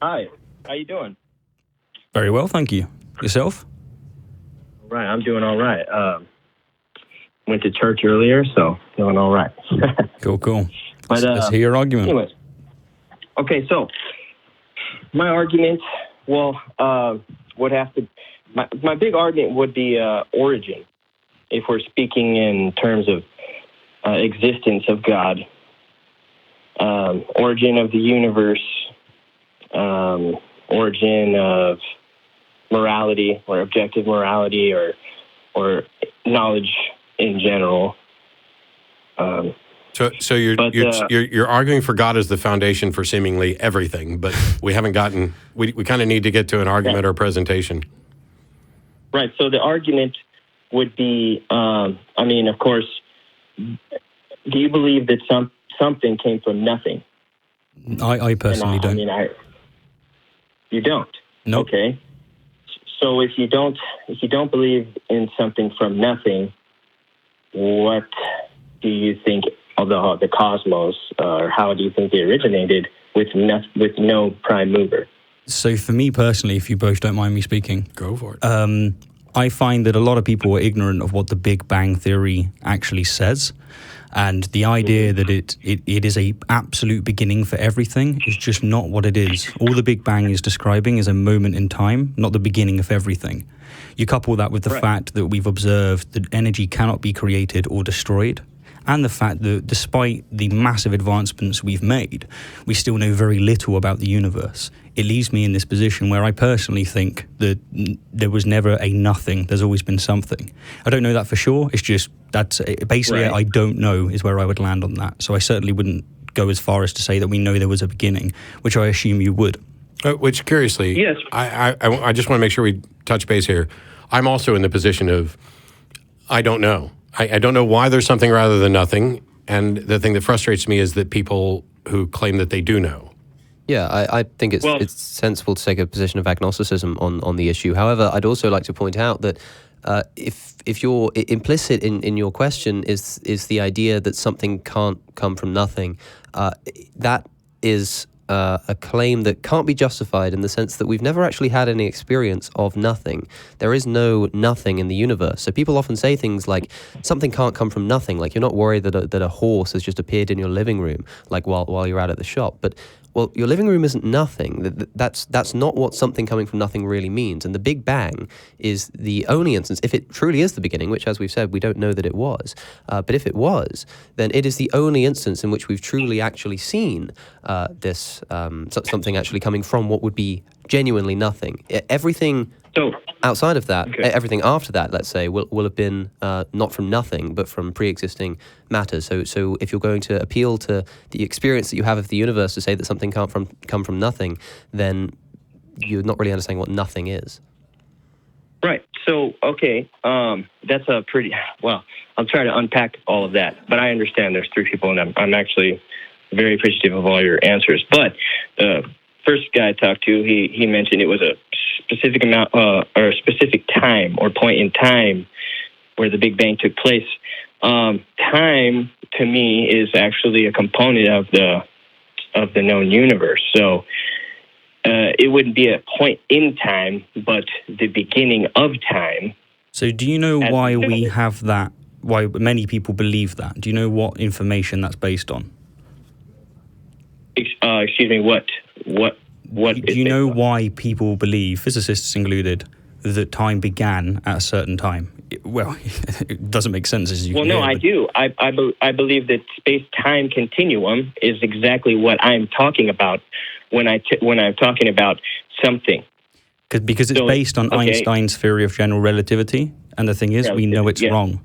Hi, how you doing? Very well, thank you. Yourself? All right, I'm doing all right. Went to church earlier, so doing all right. Cool. But, Let's hear your argument. Anyways, okay, so my argument, would have to, my big argument would be origin, if we're speaking in terms of existence of God, origin of the universe, origin of morality or objective morality or knowledge in general. So you're arguing for God as the foundation for seemingly everything, but we haven't gotten. We kind of need to get to an argument or presentation. Right. So the argument would be, of course, do you believe that something came from nothing? I personally don't. You don't. Nope. Okay. So if you don't believe in something from nothing, what do you think of the cosmos, or how do you think they originated with no prime mover? So for me personally, if you both don't mind me speaking, go for it. I find that a lot of people are ignorant of what the Big Bang Theory actually says. And the idea that it is a absolute beginning for everything is just not what it is. All the Big Bang is describing is a moment in time, not the beginning of everything. You couple that with the fact that we've observed that energy cannot be created or destroyed, and the fact that despite the massive advancements we've made, we still know very little about the universe. It leaves me in this position where I personally think that there was never a nothing. There's always been something. I don't know that for sure. It's just that's basically I don't know is where I would land on that. So I certainly wouldn't go as far as to say that we know there was a beginning, which I assume you would. Which, curiously, yes. I just want to make sure we touch base here. I'm also in the position of I don't know. I don't know why there's something rather than nothing. And the thing that frustrates me is that people who claim that they do know. Yeah, I think it's sensible to take a position of agnosticism on the issue. However, I'd also like to point out that if you're implicit in your question is the idea that something can't come from nothing, that is a claim that can't be justified in the sense that we've never actually had any experience of nothing. There is no nothing in the universe. So people often say things like, something can't come from nothing, like you're not worried that a horse has just appeared in your living room, like while you're out at the shop. But well, your living room isn't nothing. That's not what something coming from nothing really means. And the Big Bang is the only instance, if it truly is the beginning, which as we've said, we don't know that it was. But if it was, then it is the only instance in which we've truly actually seen this something actually coming from what would be genuinely nothing. Everything outside of that, everything after that, let's say, will have been not from nothing, but from pre-existing matter. So if you're going to appeal to the experience that you have of the universe to say that something can't come from nothing, then you're not really understanding what nothing is. Right. So, that's a pretty, I'll try to unpack all of that, but I understand there's three people, and I'm actually very appreciative of all your answers. But first guy I talked to, he mentioned it was a specific amount or a specific time or point in time where the Big Bang took place. Time to me is actually a component of the known universe. So it wouldn't be a point in time, but the beginning of time. So do you know why we have that? Why many people believe that? Do you know what information that's based on? Excuse me. What? Do you know why people believe, physicists included, that time began at a certain time? It doesn't make sense as you can hear. I do. I believe that space-time continuum is exactly what I'm talking about when I'm talking about something. Because it's based on Einstein's theory of general relativity, and the thing is, we know it's wrong.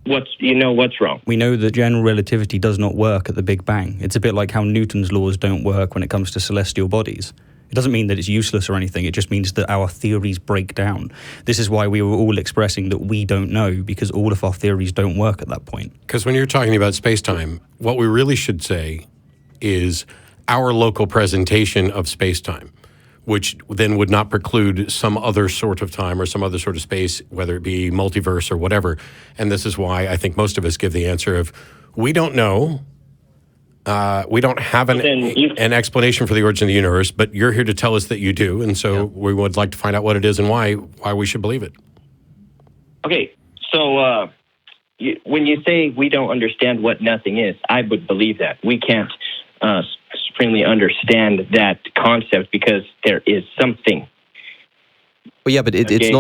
What's wrong? We know that general relativity does not work at the Big Bang. It's a bit like how Newton's laws don't work when it comes to celestial bodies. It doesn't mean that it's useless or anything. It just means that our theories break down. This is why we were all expressing that we don't know, because all of our theories don't work at that point. Because when you're talking about space-time, what we really should say is our local presentation of space-time, which then would not preclude some other sort of time or some other sort of space, whether it be multiverse or whatever. And this is why I think most of us give the answer of, we don't know, We don't have an explanation for the origin of the universe, but you're here to tell us that you do, and so we would like to find out what it is and why we should believe it. Okay, so when you say we don't understand what nothing is, I would believe that. We can't supremely understand that concept because there is something. Well, yeah, but it's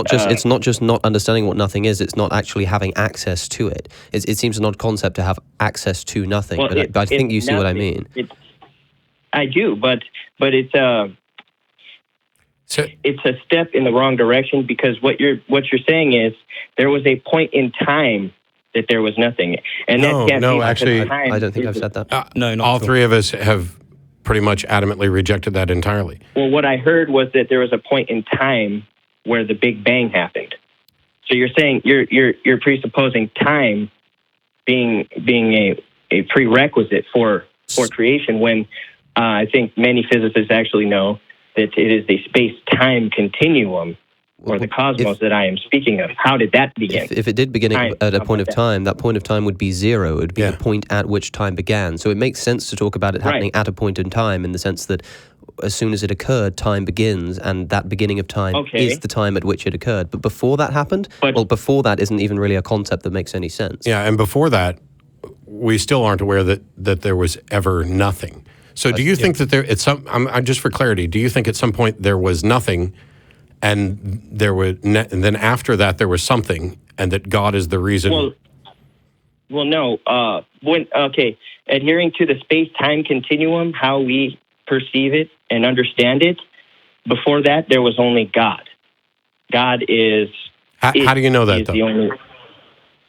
not just not understanding what nothing is. It's not actually having access to it. It seems an odd concept to have access to nothing. Well, but I think you see what I mean. I do, but it's a step in the wrong direction because what you're saying is there was a point in time that there was nothing, and that can't be actually, time. I don't think I've said that. No, not all at all. three of us have pretty much adamantly rejected that entirely. Well, what I heard was that there was a point in time where the Big Bang happened. So you're saying you're presupposing time being a prerequisite for creation when I think many physicists actually know that it is the space-time continuum or the cosmos that I am speaking of. How did that begin? If it did begin at a point of time, that point of time would be zero. It would be the point at which time began. So it makes sense to talk about it happening at a point in time in the sense that as soon as it occurred, time begins, and that beginning of time is the time at which it occurred. But before that happened, before that isn't even really a concept that makes any sense. Yeah, and before that, we still aren't aware that there was ever nothing. So do you think that there, just for clarity, do you think at some point there was nothing and and then after that there was something, and that God is the reason? Well, no. Adhering to the space-time continuum, how we perceive it and understand it, before that there was only God. God is... How do you know that, though?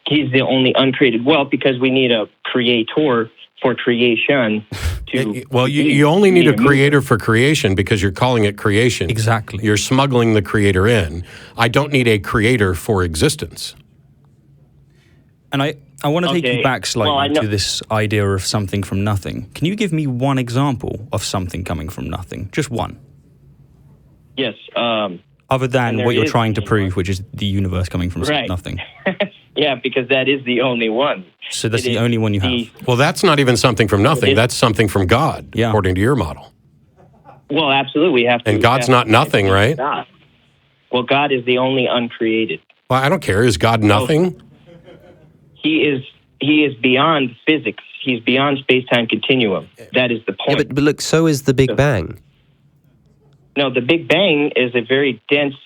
He's the only uncreated. Well, because we need a creator for creation. You only need a creator for creation because you're calling it creation. Exactly. You're smuggling the creator in. I don't need a creator for existence. And I want to take you back slightly to this idea of something from nothing. Can you give me one example of something coming from nothing? Just one. Yes. Other than what you're trying to prove, which is the universe coming from nothing. Yeah, because that is the only one. So that's the only one you have. Well, that's not even something from nothing. That's something from God, according to your model. Well, absolutely. We have to. And God's not nothing, right? God. Well, God is the only uncreated. Well, I don't care. Is God nothing? He is beyond physics. He's beyond space-time continuum. That is the point. Yeah, but look, so is the Big Bang. No, the Big Bang is a very dense...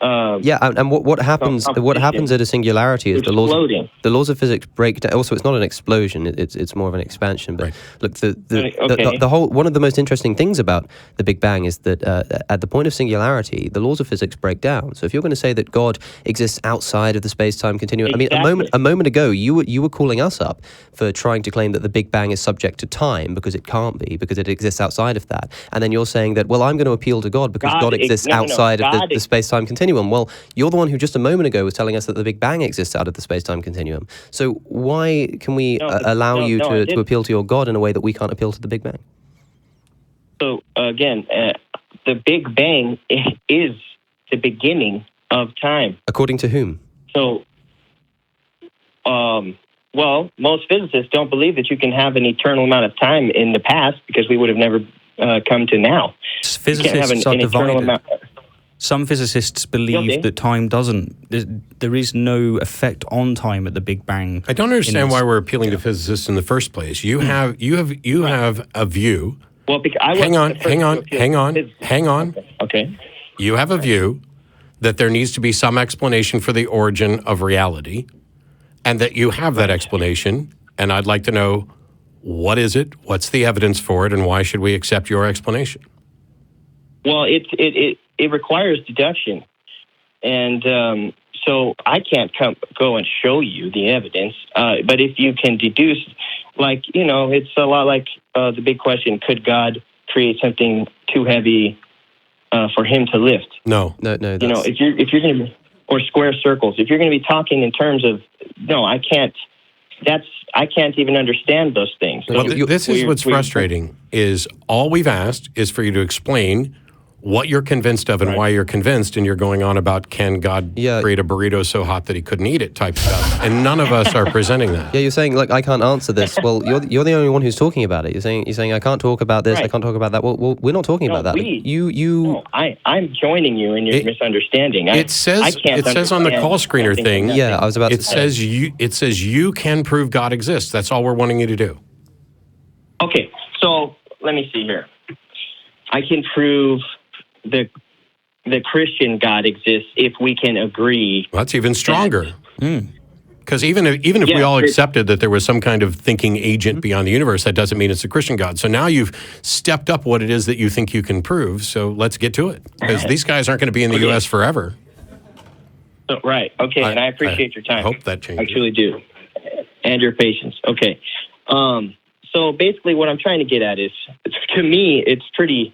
and what happens? What happens at a singularity is the laws of physics break down. Also, it's not an explosion; it's more of an expansion. But look, the whole one of the most interesting things about the Big Bang is that at the point of singularity, the laws of physics break down. So, if you're going to say that God exists outside of the space-time continuum, exactly. I mean, a moment ago, you were calling us up for trying to claim that the Big Bang is subject to time because it can't be, because it exists outside of that. And then you're saying that, well, I'm going to appeal to God because God exists outside of the space-time continuum. Well, you're the one who just a moment ago was telling us that the Big Bang exists out of the space-time continuum. So why can we allow you to appeal to your God in a way that we can't appeal to the Big Bang? So, again, the Big Bang is the beginning of time. According to whom? So, most physicists don't believe that you can have an eternal amount of time in the past because we would have never come to now. Physicists are divided. Some physicists believe that time there is no effect on time at the Big Bang. I don't understand why we're appealing to physicists in the first place. You have a view. Well, because hang on. Okay. You have a view that there needs to be some explanation for the origin of reality, and that you have that explanation, and I'd like to know, what is it, what's the evidence for it, and why should we accept your explanation? Well, it requires deduction, and so I can't go and show you the evidence. But if you can deduce, it's a lot like the big question: could God create something too heavy for Him to lift? No. If you're going to, or square circles, if you're going to be talking in terms of, no, I can't. I can't even understand those things. Well, this is what's frustrating: is all we've asked is for you to explain what you're convinced of and why you're convinced, and you're going on about can God create a burrito so hot that he couldn't eat it type stuff. And none of us are presenting that. Yeah, you're saying, like, I can't answer this. Well, you're the only one who's talking about it. You're saying I can't talk about this, I can't talk about that. Well, we're not talking about that. No, I'm joining you in your misunderstanding. It says on the call screener thing. Yeah, I was about to say. It says you can prove God exists. That's all we're wanting you to do. Okay, so let me see here. I can prove the Christian God exists if we can agree. Well, that's even stronger. Because even if we all accepted that there was some kind of thinking agent beyond the universe, that doesn't mean it's a Christian God. So now you've stepped up what it is that you think you can prove. So let's get to it. Because these guys aren't going to be in the U.S. forever. So, right. Okay. And I appreciate your time. I hope that changes. I truly do. And your patience. Okay. So basically what I'm trying to get at is, to me, it's pretty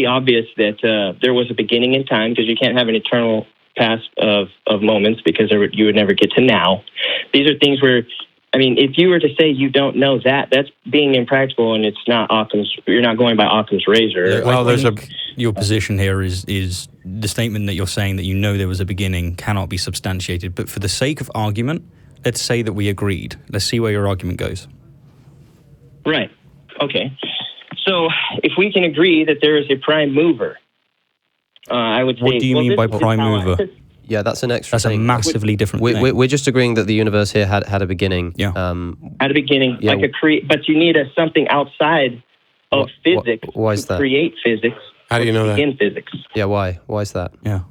obvious that there was a beginning in time, because you can't have an eternal past of moments, because you would never get to now. These are things where, I mean, if you were to say you don't know that, that's being impractical, and it's not you're not going by Occam's razor. Well, your position here is the statement that you're saying that you know there was a beginning cannot be substantiated. But for the sake of argument, let's say that we agreed. Let's see where your argument goes. Right. Okay. So if we can agree that there is a prime mover, I would say... What do you mean by prime mover? Yeah, that's an extra That's thing. a massively different thing. We're just agreeing that the universe here had a beginning. Yeah. At a beginning, like but you need something outside of physics why is that? Create physics. How do you know that? In physics. Yeah, why? Why is that? Yeah.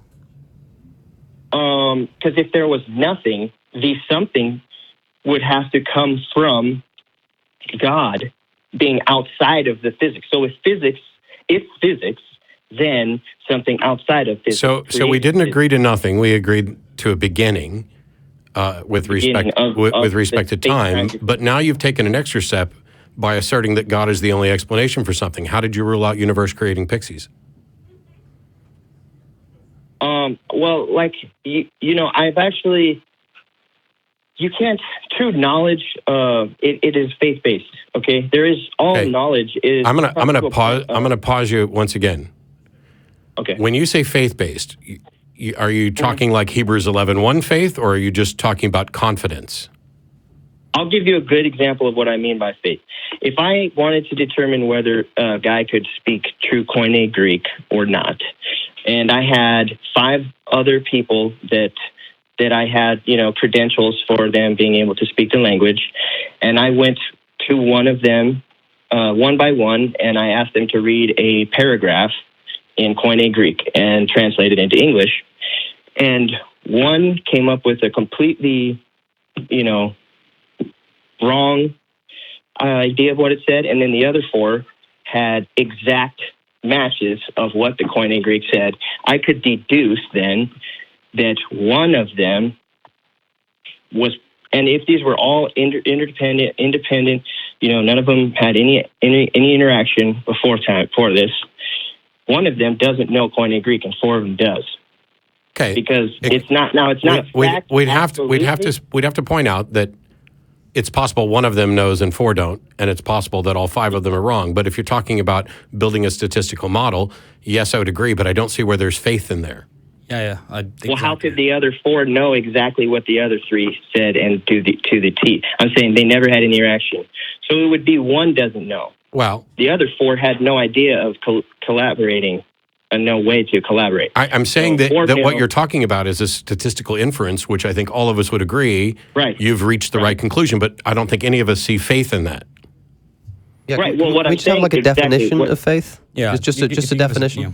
Because if there was nothing, the something would have to come from God being outside of the physics. So if physics, then something outside of physics. So we didn't agree to nothing. We agreed to a beginning with respect to time. But now you've taken an extra step by asserting that God is the only explanation for something. How did you rule out universe creating pixies? Well, like I've actually. You can't. True knowledge. It is faith based. Okay, there is knowledge is. I'm gonna pause. I'm gonna pause you once again. Okay. When you say faith based, are you talking like Hebrews 11:1 faith, or are you just talking about confidence? I'll give you a good example of what I mean by faith. If I wanted to determine whether a guy could speak true Koine Greek or not, and I had 5 other people that I had, credentials for them being able to speak the language. And I went to one of them, one by one, and I asked them to read a paragraph in Koine Greek and translate it into English. And one came up with a completely, wrong idea of what it said. And then the other 4 had exact matches of what the Koine Greek said. I could deduce then that one of them was, and if these were all independent, none of them had any interaction before this. One of them doesn't know Koine Greek, and 4 of them does. Okay, because it's not now. It's not. We'd have to point out that it's possible one of them knows and 4 don't, and it's possible that all 5 of them are wrong. But if you're talking about building a statistical model, yes, I would agree, but I don't see where there's faith in there. Yeah. How could the other 4 know exactly what the other 3 said and to the T? I'm saying they never had any interaction. So it would be one doesn't know. Well, the other 4 had no idea of collaborating and no way to collaborate. I'm saying that what you're talking about is a statistical inference, which I think all of us would agree. Right. You've reached the right conclusion, but I don't think any of us see faith in that. Yeah, right. Can we just have like a definition of faith? Yeah. Just a definition. Yeah.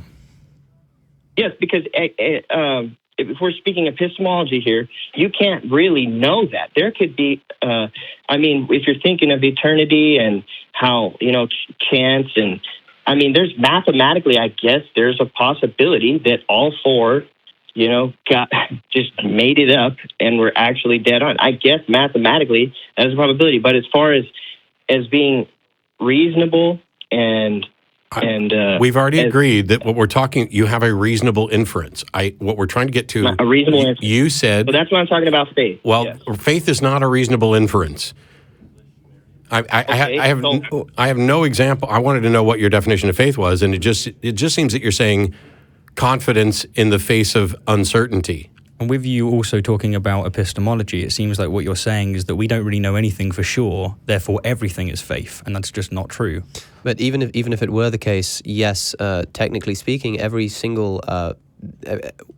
Yes, because if we're speaking epistemology here, you can't really know that. There could be, if you're thinking of eternity and how, chance and, there's mathematically, I guess, there's a possibility that all 4, just made it up and were actually dead on. I guess mathematically, that's a probability. But as far as being reasonable and we've already agreed that what we're talking, you have a reasonable inference. What we're trying to get to, a reasonable inference. You said. So that's what I'm talking about faith. Well, faith is not a reasonable inference. I have no example. I wanted to know what your definition of faith was, and it just seems that you're saying confidence in the face of uncertainty. And with you also talking about epistemology, it seems like what you're saying is that we don't really know anything for sure, therefore everything is faith, and that's just not true. But even if it were the case, yes, technically speaking, every single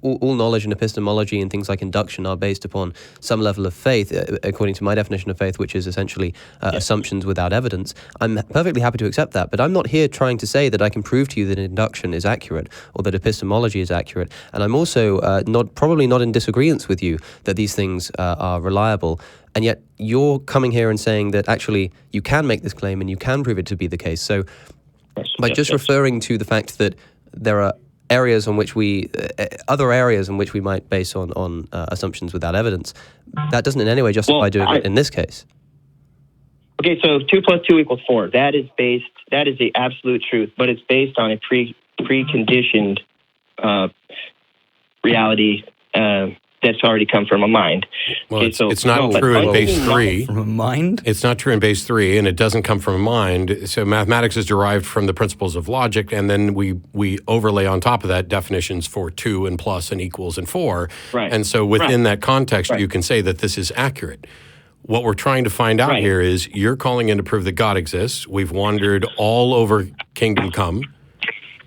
all knowledge and epistemology and things like induction are based upon some level of faith, according to my definition of faith, which is essentially assumptions without evidence. I'm perfectly happy to accept that, but I'm not here trying to say that I can prove to you that induction is accurate or that epistemology is accurate. And I'm also probably not in disagreement with you that these things are reliable. And yet you're coming here and saying that actually you can make this claim and you can prove it to be the case. So by just referring to the fact that there are areas on which other areas in which we might base on assumptions without evidence, that doesn't in any way justify doing it in this case. Okay, so 2 + 2 = 4. That is the absolute truth, but it's based on a preconditioned reality that's already come from a mind. Well, okay, it's not true in base 3. From a mind? It's not true in base 3, and it doesn't come from a mind. So mathematics is derived from the principles of logic, and then we overlay on top of that definitions for 2 and plus and equals and 4. Right. And so within that context, you can say that this is accurate. What we're trying to find out here is you're calling in to prove that God exists. We've wandered all over Kingdom Come.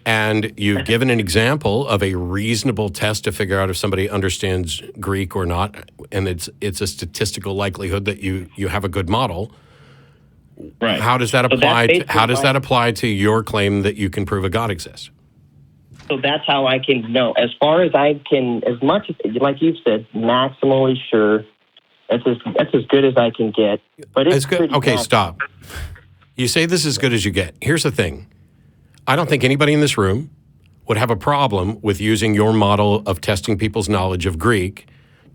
And you've given an example of a reasonable test to figure out if somebody understands Greek or not, and it's a statistical likelihood that you have a good model. Right. How does that apply to your claim that you can prove a God exists? So that's how I can know. As far as I can, as much as, like you said, maximally sure. That's as good as I can get. But it's good. Okay, stop. You say this is as good as you get. Here's the thing. I don't think anybody in this room would have a problem with using your model of testing people's knowledge of Greek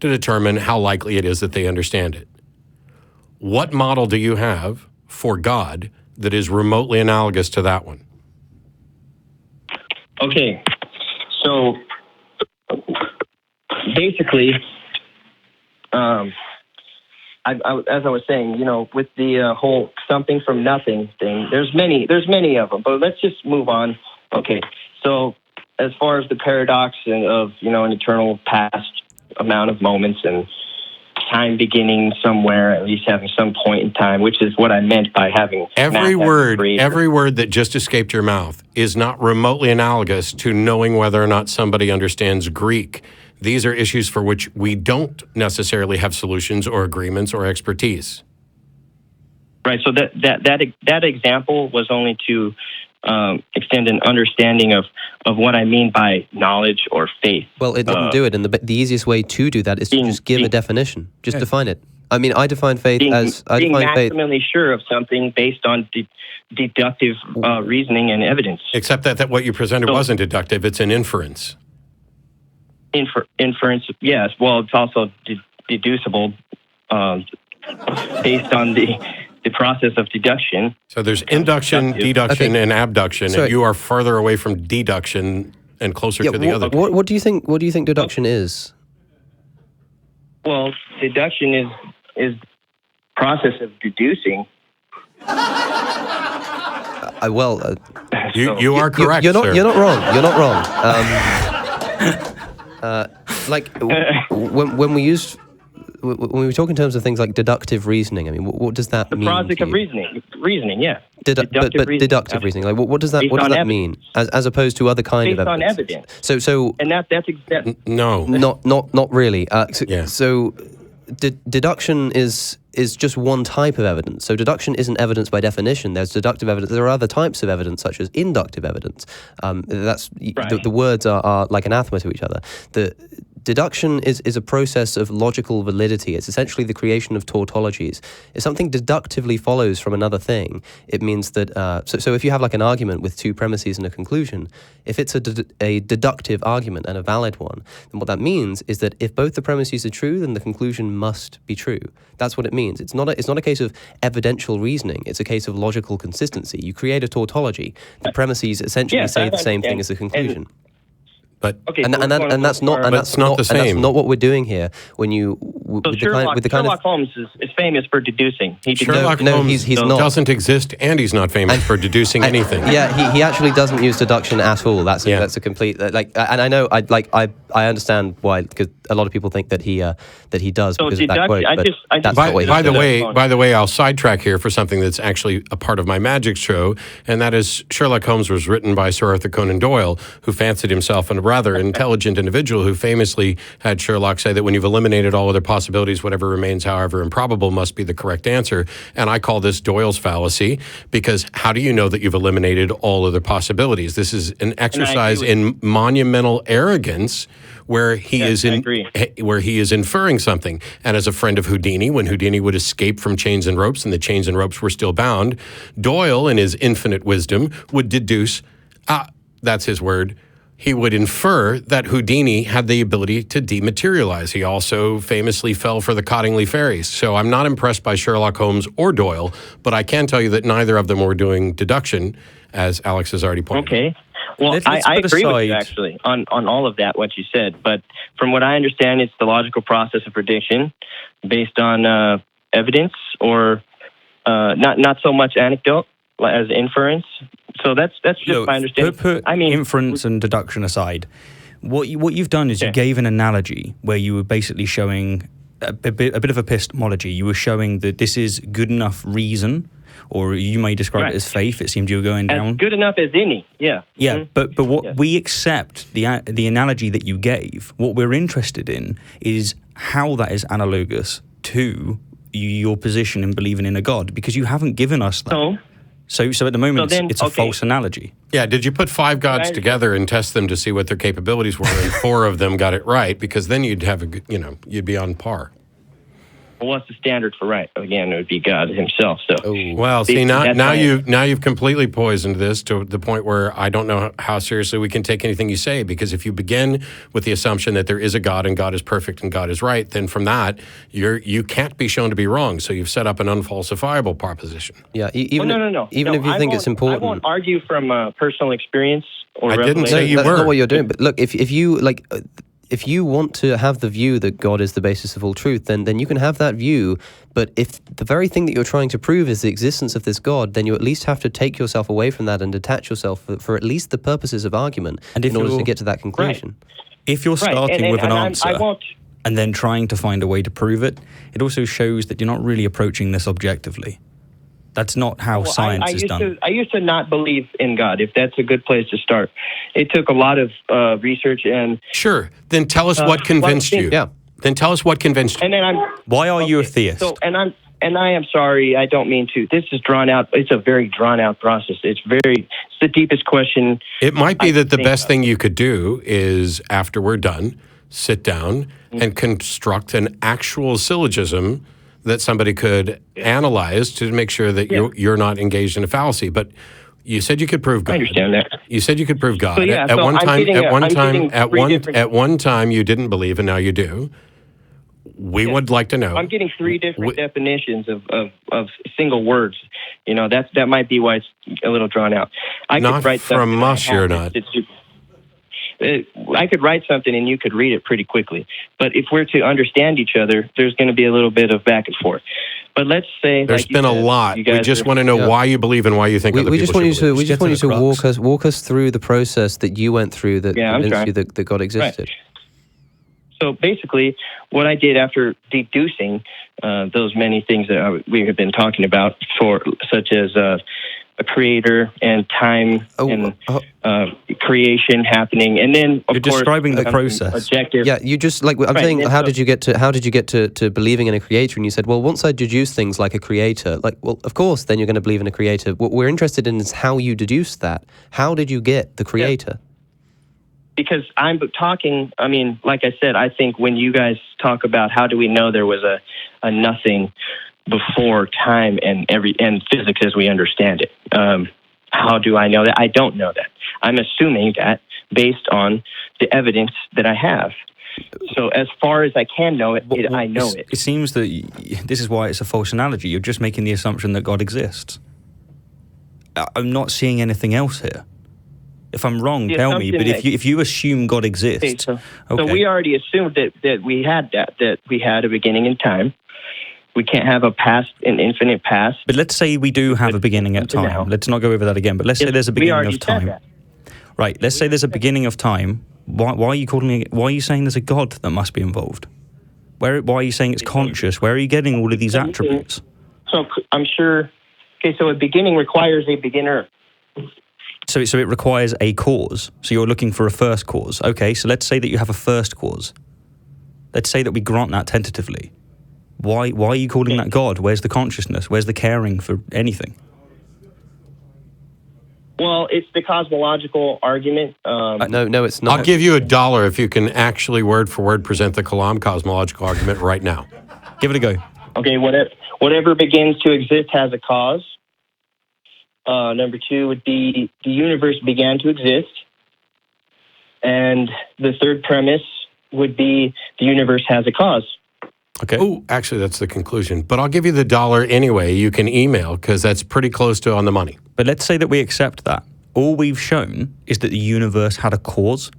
to determine how likely it is that they understand it. What model do you have for God that is remotely analogous to that one? Okay, so basically, as I was saying, with the whole something from nothing thing, there's many of them, but let's just move on. Okay, so as far as the paradox of an eternal past amount of moments and time beginning somewhere, at least having some point in time, which is what I meant by having every word that just escaped your mouth is not remotely analogous to knowing whether or not somebody understands Greek. These are issues for which we don't necessarily have solutions or agreements or expertise. Right. So that example was only to extend an understanding of what I mean by knowledge or faith. Well, it didn't do it, and the easiest way to do that is to just give a definition. Just define it. I mean, I define faith being maximally sure of something based on deductive reasoning and evidence. Except that what you presented wasn't deductive; it's an inference. Inference, yes. Well, it's also deducible based on the process of deduction. So there's induction, deduction, and abduction, and you are further away from deduction and closer to the other. What do you think? What do you think deduction is? Well, deduction is process of deducing. You are correct. You're not wrong. You're not wrong. When we talk in terms of things like deductive reasoning, I mean, what does that mean? The process of reasoning, yeah. Deductive reasoning, like what does that mean? As opposed to other kind of evidence. Based on evidence. So and that's exactly no, not really. So deduction is just one type of evidence. So deduction isn't evidence by definition. There's deductive evidence. There are other types of evidence, such as inductive evidence. The words are like anathema to each other. The deduction is a process of logical validity. It's essentially the creation of tautologies. If something deductively follows from another thing, it means that, so if you have like an argument with two premises and a conclusion, if it's a deductive argument and a valid one, then what that means is that if both the premises are true, then the conclusion must be true. That's what it means. It's not a case of evidential reasoning. It's a case of logical consistency. You create a tautology. The premises essentially say the same thing as the conclusion. But that's not the same. That's not what we're doing here. When with Sherlock Holmes is famous for deducing. Sherlock Holmes he's not. Doesn't exist, and he's not famous for deducing anything. Yeah, he actually doesn't use deduction at all. That's a complete and I know I understand why, because a lot of people think that he does so because of that quote. By the way, I'll sidetrack here for something that's actually a part of my magic show, and that is Sherlock Holmes was written by Sir Arthur Conan Doyle, who fancied himself a rather intelligent individual who famously had Sherlock say that when you've eliminated all other possibilities, whatever remains, however improbable, must be the correct answer. And I call this Doyle's fallacy, because how do you know that you've eliminated all other possibilities? This is an exercise in monumental arrogance where he is inferring something. And as a friend of Houdini, when Houdini would escape from chains and ropes and the chains and ropes were still bound, Doyle, in his infinite wisdom, would deduce, that's his word, he would infer that Houdini had the ability to dematerialize. He also famously fell for the Cottingley fairies. So I'm not impressed by Sherlock Holmes or Doyle, but I can tell you that neither of them were doing deduction, as Alex has already pointed out. Okay. Well, I agree with you, actually, on all of that, what you said. But from what I understand, it's the logical process of prediction based on evidence or not so much anecdote as inference. So that's just my understanding. Put inference and deduction aside. What you've done is you gave an analogy where you were basically showing a bit of epistemology. You were showing that this is good enough reason, or you may describe it as faith. It seemed you were going down. As good enough as any, yeah. Yeah, mm-hmm. but what we accept the analogy that you gave. What we're interested in is how that is analogous to your position in believing in a God, because you haven't given us that. So at the moment, it's a false analogy. Yeah, did you put 5 gods together and test them to see what their capabilities were, and 4 of them got it right? Because then you'd have you'd be on par. Well, what's the standard for right? Again, it would be God Himself. So, well, see now you've completely poisoned this to the point where I don't know how seriously we can take anything you say. Because if you begin with the assumption that there is a God and God is perfect and God is right, then from that you can't be shown to be wrong. So you've set up an unfalsifiable proposition. Yeah, even if you think it's important, I won't argue from personal experience or I revelation. didn't say you were. That's not what you're doing. But look, if you want to have the view that God is the basis of all truth, then you can have that view. But if the very thing that you're trying to prove is the existence of this God, then you at least have to take yourself away from that and detach yourself for at least the purposes of argument in order to get to that conclusion. Right. If you're starting with an answer and then trying to find a way to prove it, it also shows that you're not really approaching this objectively. That's not how science is done. I used to not believe in God, if that's a good place to start. It took a lot of research and... Sure. Then tell us what convinced you. Yeah. Then tell us what convinced you. And then Why are you a theist? So, and I am sorry, I don't mean to. This is drawn out. It's a very drawn out process. It's the deepest question. It might be that the best thing you could do is, after we're done, sit down and construct an actual syllogism that somebody could analyze to make sure that you're not engaged in a fallacy. But you said you could prove God. I understand that. You said you could prove God. So, At one time you didn't believe, and now you do. We would like to know. I'm getting 3 different definitions of single words. That might be why it's a little drawn out. Not from us, you're not. I could write something and you could read it pretty quickly. But if we're to understand each other, there's going to be a little bit of back and forth. But let's say there's been a lot. We just want to know why you believe and why you think other people should believe. We just want you to walk us through the process that you went through that convinced you that God existed. Right. So basically, what I did after deducing those many things that we have been talking about, such as a creator and time and creation happening, and then you're describing the process. Objective. Yeah, you just I'm saying, how did you get to believing in a creator? And you said, well, once I deduce things like a creator, well, of course, then you're going to believe in a creator. What we're interested in is how you deduced that. How did you get the creator? Yeah. Because I'm talking, like I said, I think when you guys talk about how do we know there was a nothing before time and physics as we understand it, how do I know that? I don't know that. I'm assuming that based on the evidence that I have. So as far as I can know it, I know it. It seems that this is why it's a false analogy. You're just making the assumption that God exists. I'm not seeing anything else here. If I'm wrong, The tell me. But assumption if you assume God exists, so we already assumed that we had that we had a beginning in time. We can't have an infinite past. But let's say we do have a beginning at time. Now. Let's not go over that again. But let's say there's a beginning of time. Said that. Right. Let's say there's a beginning of time. Why are you calling it? Why are you saying there's a God that must be involved? Why are you saying it's conscious? Where are you getting all of these attributes? So I'm sure. Okay, so a beginning requires a beginner. So it requires a cause. So you're looking for a first cause. Okay. So let's say that you have a first cause. Let's say that we grant that tentatively. Why are you calling that God? Where's the consciousness? Where's the caring for anything? Well, it's the cosmological argument. No, it's not. I'll give you $1 if you can actually word for word present the Kalam cosmological argument right now. Give it a go. Okay, whatever begins to exist has a cause. Number 2 would be the universe began to exist. And the third premise would be the universe has a cause. Okay. Oh, actually, that's the conclusion. But I'll give you the $1 anyway. You can email because that's pretty close to on the money. But let's say that we accept that. All we've shown is that the universe had a cause,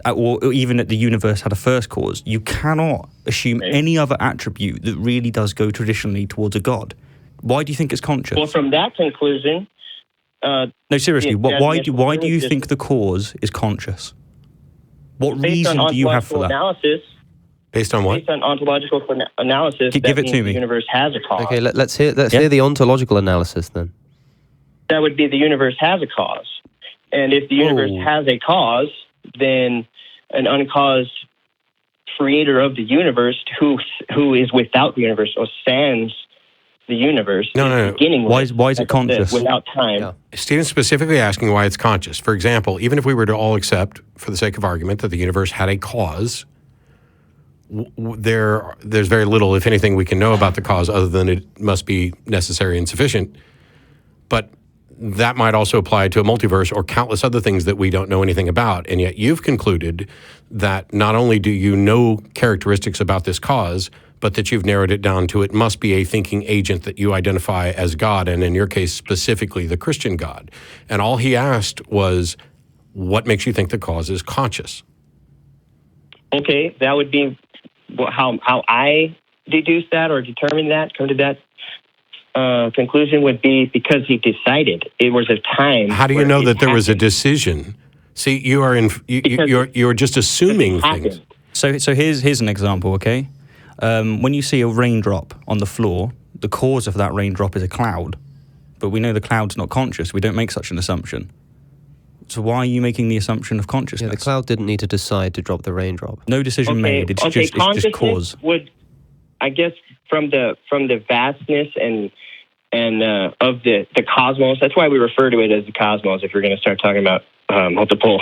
or even that the universe had a first cause. You cannot assume any other attribute that really does go traditionally towards a God. Why do you think it's conscious? Well, from that conclusion... no, seriously, why do you think the cause is conscious? What reason do you have for that? Analysis, Based on what? Based on ontological analysis, Give it to me. The universe has a cause. Okay, let's hear the ontological analysis then. That would be the universe has a cause. And if the universe has a cause, then an uncaused creator of the universe who is without the universe or sans the universe. No. Why is it conscious? Without time. Yeah. Steven's specifically asking why it's conscious. For example, even if we were to all accept, for the sake of argument, that the universe had a cause, there's very little, if anything, we can know about the cause other than it must be necessary and sufficient. But that might also apply to a multiverse or countless other things that we don't know anything about. And yet you've concluded that not only do you know characteristics about this cause, but that you've narrowed it down to it must be a thinking agent that you identify as God, and in your case, specifically the Christian God. And all he asked was, what makes you think the cause is conscious? Okay, that would be how I deduce that or determine that, come to that conclusion would be because he decided it was a time. How do you know that there was a decision? See, you're just assuming things. So here's an example, okay? When you see a raindrop on the floor, the cause of that raindrop is a cloud, but we know the cloud's not conscious. We don't make such an assumption. So why are you making the assumption of consciousness? Yeah, the cloud didn't need to decide to drop the raindrop. No decision made. It's just cause. Would, I guess, from the vastness and of the cosmos. That's why we refer to it as the cosmos. If you're going to start talking about multiple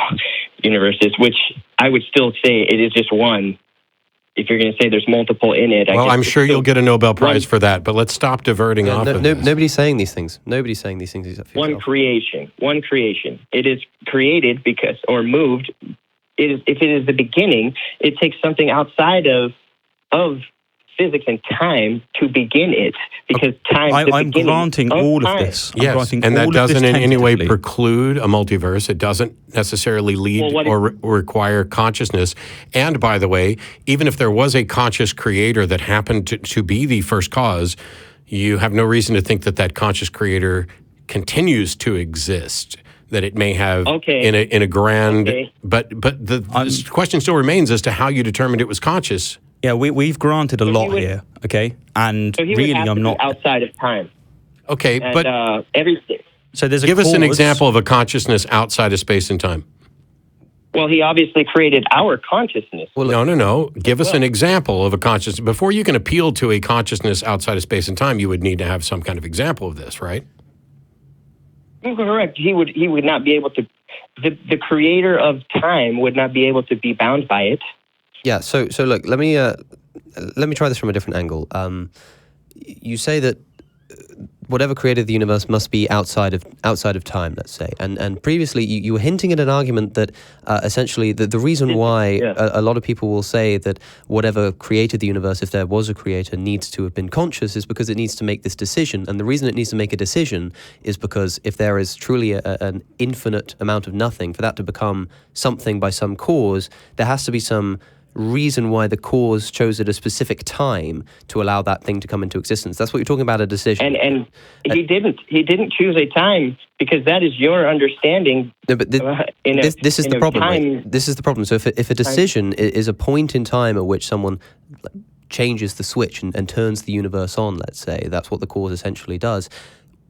universes, which I would still say it is just one. If you're going to say there's multiple in it, well, I'm sure you'll get a Nobel Prize for that. But let's stop diverting off of this. Nobody's saying these things. Nobody's saying these things. One creation. It is created because, or moved. If it is the beginning, it takes something outside of physics and time to begin it, because time. I'm granting all of this. Yes, and that doesn't in any way preclude a multiverse. It doesn't necessarily lead or require consciousness. And by the way, even if there was a conscious creator that happened to be the first cause, you have no reason to think that conscious creator continues to exist. That it may have in a grand, but the question still remains as to how you determined it was conscious. Yeah, we've granted a lot here, okay? And so really, I'm not outside of time. Okay, and, but everything. So there's give us an example of a consciousness outside of space and time. Well, he obviously created our consciousness. Well, no. Give us an example of a consciousness. Before you can appeal to a consciousness outside of space and time, you would need to have some kind of example of this, right? Correct. He would not be able to. The creator of time would not be able to be bound by it. Yeah. So look. Let me try this from a different angle. You say that whatever created the universe must be outside of time, let's say. And previously, you were hinting at an argument that essentially the reason why a lot of people will say that whatever created the universe, if there was a creator, needs to have been conscious, is because it needs to make this decision. And the reason it needs to make a decision is because if there is truly an infinite amount of nothing, for that to become something by some cause, there has to be some reason why the cause chose at a specific time to allow that thing to come into existence. That's what you're talking about, a decision. And he didn't choose a time, because that is your understanding. No, but this is the problem. Right? This is the problem. So if a decision is a point in time at which someone changes the switch and turns the universe on, let's say, that's what the cause essentially does.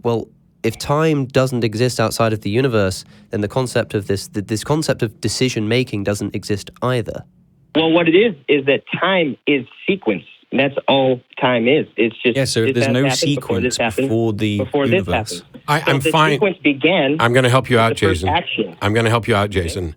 Well, if time doesn't exist outside of the universe, then the concept of this concept of decision making doesn't exist either. Well, what it is that time is sequence. And that's all time is. It's just so there's no sequence before this happened. I'm the fine. Sequence began. I'm going to help you out, the first Jason. action. I'm going to help you out, Jason.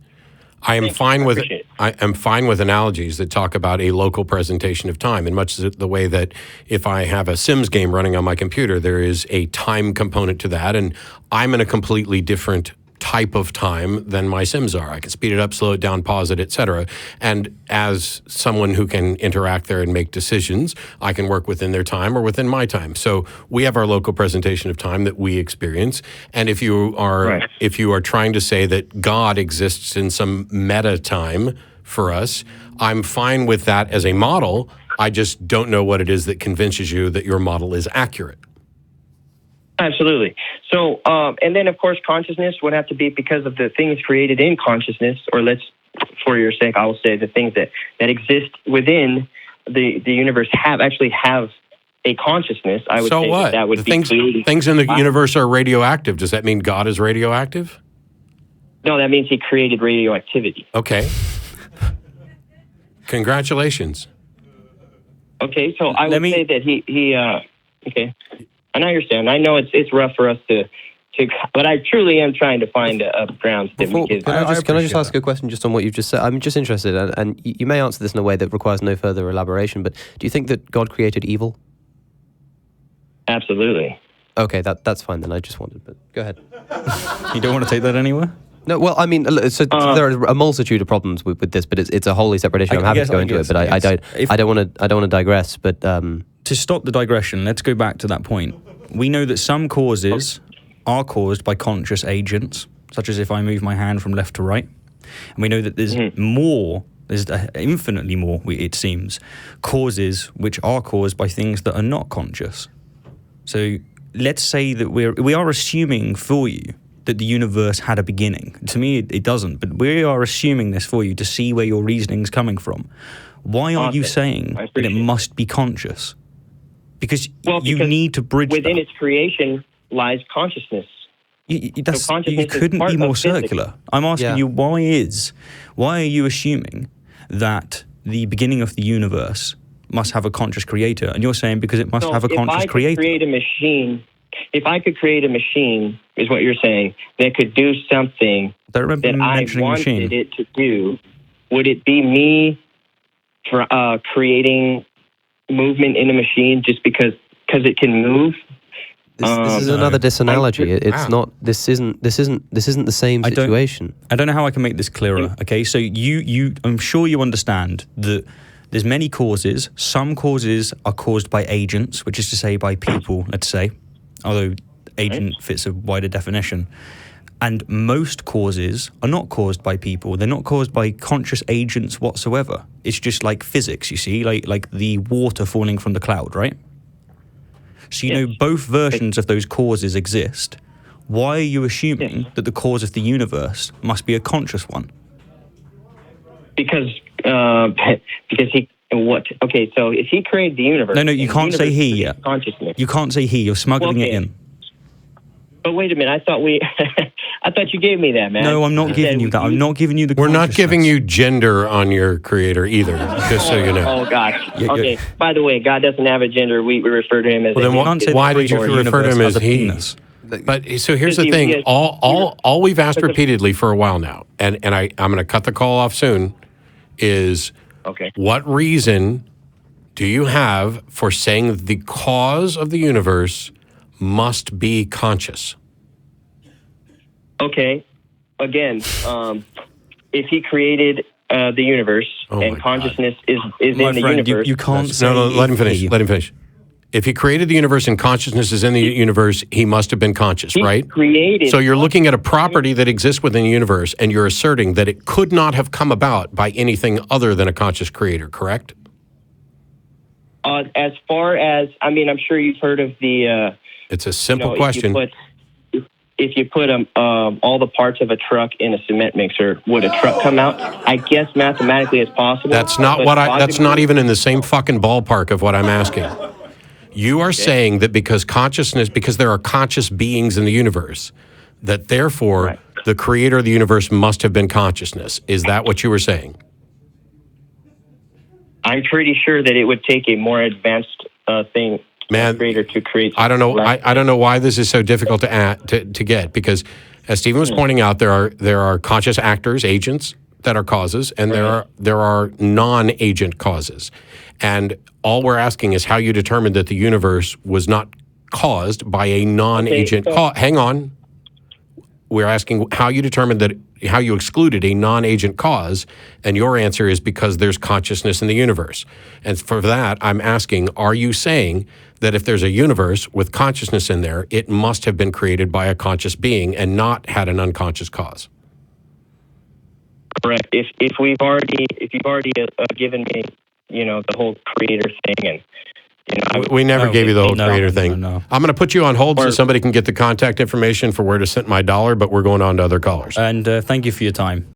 I am fine with analogies that talk about a local presentation of time, in much the way that if I have a Sims game running on my computer, there is a time component to that, and I'm in a completely different type of time than my Sims are. I can speed it up, slow it down, pause it, etc. And as someone who can interact there and make decisions, I can work within their time or within my time. So we have our local presentation of time that we experience. And if you are trying to say that God exists in some meta time for us, I'm fine with that as a model. I just don't know what it is that convinces you that your model is accurate. Absolutely. So, and then, of course, consciousness would have to be because of the things created in consciousness, or for your sake, I will say the things that exist within the universe have a consciousness. I would say what? That would be things in the universe are radioactive. Does that mean God is radioactive? No, that means he created radioactivity. Okay. Congratulations. Okay, so I would say that he okay. And I understand. I know it's rough for us to, but I truly am trying to find a ground that we can. Can I just ask a question just on what you've just said? I'm just interested, and you may answer this in a way that requires no further elaboration, but do you think that God created evil? Absolutely. Okay, that's fine then. I just wondered, but go ahead. You don't want to take that anywhere? No, well, I mean, so there are a multitude of problems with this, but it's a wholly separate issue. I'm happy to go into it, but I don't want to digress. But to stop the digression, let's go back to that point. We know that some causes are caused by conscious agents, such as if I move my hand from left to right. And we know that there's infinitely more, it seems, causes which are caused by things that are not conscious. So let's say that we are assuming for you that the universe had a beginning. To me, it doesn't, but we are assuming this for you to see where your reasoning's coming from. Why are you saying that it must be conscious? Because you need to bridge within its creation lies consciousness. You couldn't be more circular. I'm asking you, why are you assuming that the beginning of the universe must have a conscious creator? And you're saying because it must have a conscious creator. If I could create a machine, is what you're saying, that could do something that I wanted it to do, would it be me for creating movement in a machine just because it can move? This is another disanalogy. It's not. This isn't the same situation. I don't know how I can make this clearer. Okay, so I'm sure you understand that there's many causes. Some causes are caused by agents, which is to say by people. Let's say, although agent fits a wider definition. And most causes are not caused by people. They're not caused by conscious agents whatsoever. It's just like physics, you see, like the water falling from the cloud, right? So you know both versions of those causes exist. Why are you assuming that the cause of the universe must be a conscious one? Because he what? Okay, so if he created the universe, no, you can't say he yet. Consciousness. You can't say he. You're smuggling it in. But wait a minute, I thought you gave me that, man. No, I'm not giving you that. I'm not giving you the. We're not giving you gender on your creator either, just so you know. Oh gosh. Okay. By the way, God doesn't have a gender. We refer to him as. Well, then why did you refer to him as he? Penis. But so here's the thing. All we've asked repeatedly for a while now, and I'm going to cut the call off soon, is what reason do you have for saying the cause of the universe must be conscious? Okay. Again, if he created the universe and consciousness is in the universe, you can't say. No, let him finish. Let him finish. If he created the universe and consciousness is in the universe, he must have been conscious, right? Created. So you're looking at a property that exists within the universe, and you're asserting that it could not have come about by anything other than a conscious creator, correct? As far as, I mean, I'm sure you've heard of the... it's a simple question. If you put all the parts of a truck in a cement mixer, would a truck come out? I guess mathematically it's possible. That's not that's not even in the same fucking ballpark of what I'm asking. You are saying that because there are conscious beings in the universe, that therefore the creator of the universe must have been consciousness. Is that what you were saying? I'm pretty sure that it would take a more advanced creator to create. I don't know. I don't know why this is so difficult to get, because as Stephen was pointing out, there are conscious actors, agents that are causes, and there are non-agent causes. And all we're asking is how you determined that the universe was not caused by a non-agent cause. Hang on. We're asking how you determined how you excluded a non-agent cause, and your answer is because there's consciousness in the universe. And for that, I'm asking, are you saying that if there's a universe with consciousness in there, it must have been created by a conscious being and not had an unconscious cause? Correct. If you've already given me, the whole creator thing, and we never gave you the whole creator thing. No. I'm going to put you on hold so somebody can get the contact information for where to send my $1, but we're going on to other callers. And thank you for your time.